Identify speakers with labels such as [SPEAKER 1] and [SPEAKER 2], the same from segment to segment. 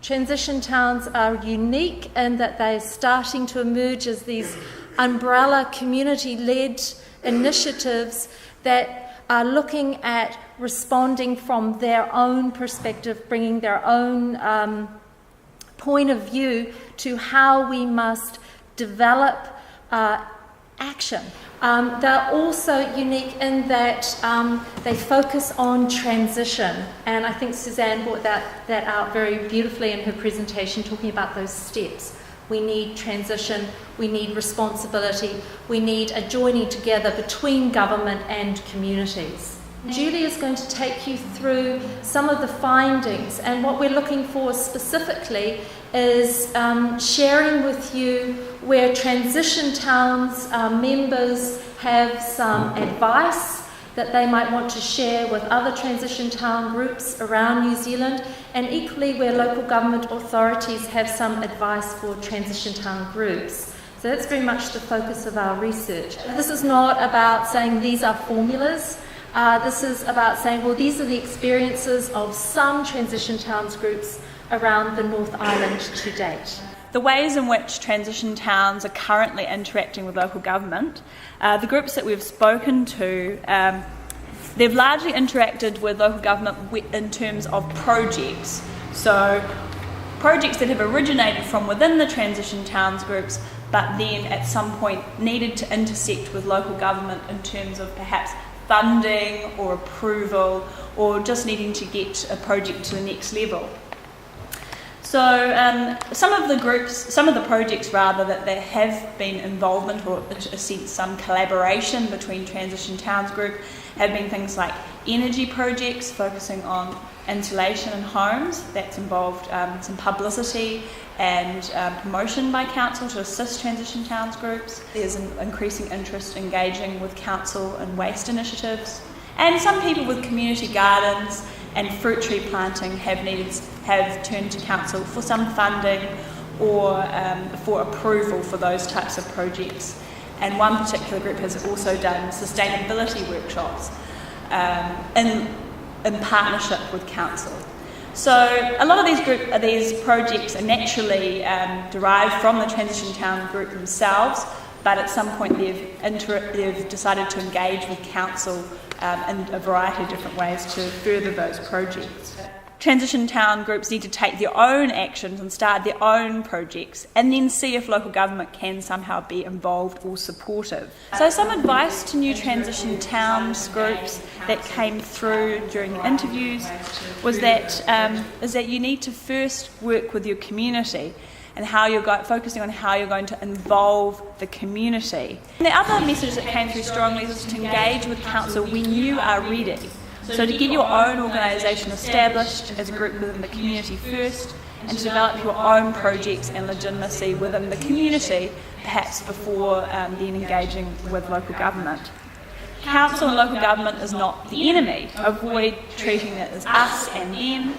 [SPEAKER 1] transition towns are unique in that they're starting to emerge as these umbrella community-led initiatives that are looking at responding from their own perspective, bringing their own point of view to how we must develop action. They're also unique in that they focus on transition, and I think Suzanne brought that out very beautifully in her presentation, talking about those steps. We need transition, we need responsibility, we need a joining together between government and communities. Julie is going to take you through some of the findings, and what we're looking for specifically is sharing with you where transition towns members have some advice that they might want to share with other transition town groups around New Zealand, and equally where local government authorities have some advice for transition town groups. So that's very much the focus of our research. This is not about saying these are formulas. This is about saying, well, these are the experiences of some transition towns groups around the North Island to date.
[SPEAKER 2] The ways in which transition towns are currently interacting with local government, the groups that we've spoken to, they've largely interacted with local government in terms of projects. So projects that have originated from within the transition towns groups, but then at some point needed to intersect with local government in terms of perhaps funding or approval, or just needing to get a project to the next level. So some of the projects that there have been involvement, or in a sense some collaboration between Transition Towns Group, have been things like energy projects focusing on insulation in homes. That's involved some publicity and promotion by council to assist transition towns groups. There's an increasing interest engaging with council and waste initiatives, and some people with community gardens and fruit tree planting have turned to council for some funding or for approval for those types of projects. And one particular group has also done sustainability workshops in partnership with council. So a lot of these projects are naturally derived from the Transition Town Group themselves, but at some point they've decided to engage with council in a variety of different ways to further those projects. Transition town groups need to take their own actions and start their own projects, and then see if local government can somehow be involved or supportive. So some advice to new transition towns groups that came through during the interviews was that you need to first work with your community and focusing on how you're going to involve the community. And the other message that came through strongly is to engage with council when you are ready. So to get your own organisation established as a group within the community first, and to develop your own projects and legitimacy within the community, perhaps before then engaging with local government. Council and local government is not the enemy. Avoid treating it as us and them.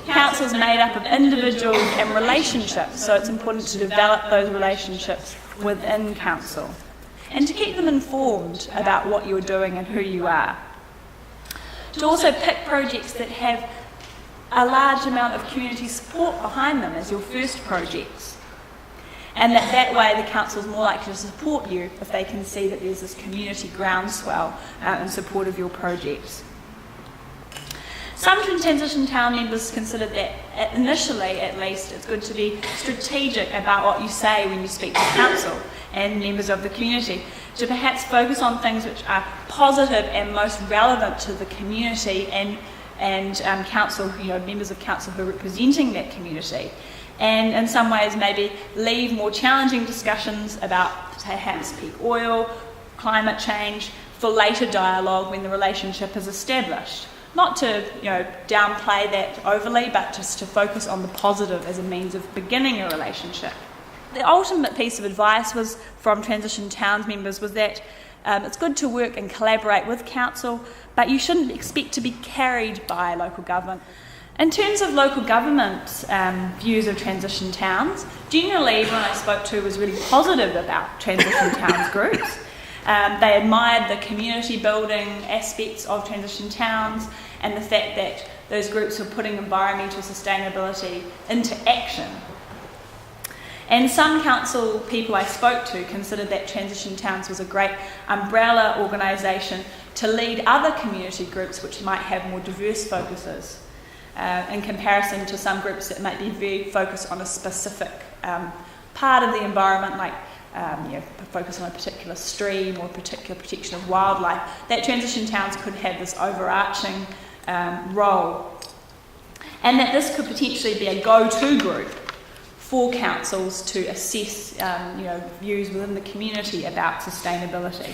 [SPEAKER 2] Council is made up of individuals and relationships, so it's important to develop those relationships within council and to keep them informed about what you're doing and who you are. To also pick projects that have a large amount of community support behind them as your first projects, and that way the council is more likely to support you if they can see that there's this community groundswell in support of your projects. Some transition town members considered that initially, at least, it's good to be strategic about what you say when you speak to council and members of the community, to perhaps focus on things which are positive and most relevant to the community and council, members of council who are representing that community, and in some ways maybe leave more challenging discussions about perhaps peak oil, climate change for later dialogue when the relationship is established. Not to downplay that overly, but just to focus on the positive as a means of beginning a relationship. The ultimate piece of advice from Transition Towns members was that it's good to work and collaborate with council, but you shouldn't expect to be carried by local government. In terms of local government's views of transition towns, generally everyone I spoke to was really positive about transition towns groups. They admired the community building aspects of transition towns and the fact that those groups were putting environmental sustainability into action. And some council people I spoke to considered that Transition Towns was a great umbrella organisation to lead other community groups which might have more diverse focuses, in comparison to some groups that might be very focused on a specific part of the environment, like focus on a particular stream or a particular protection of wildlife. That Transition Towns could have this overarching role, and that this could potentially be a go-to group for councils to assess views within the community about sustainability.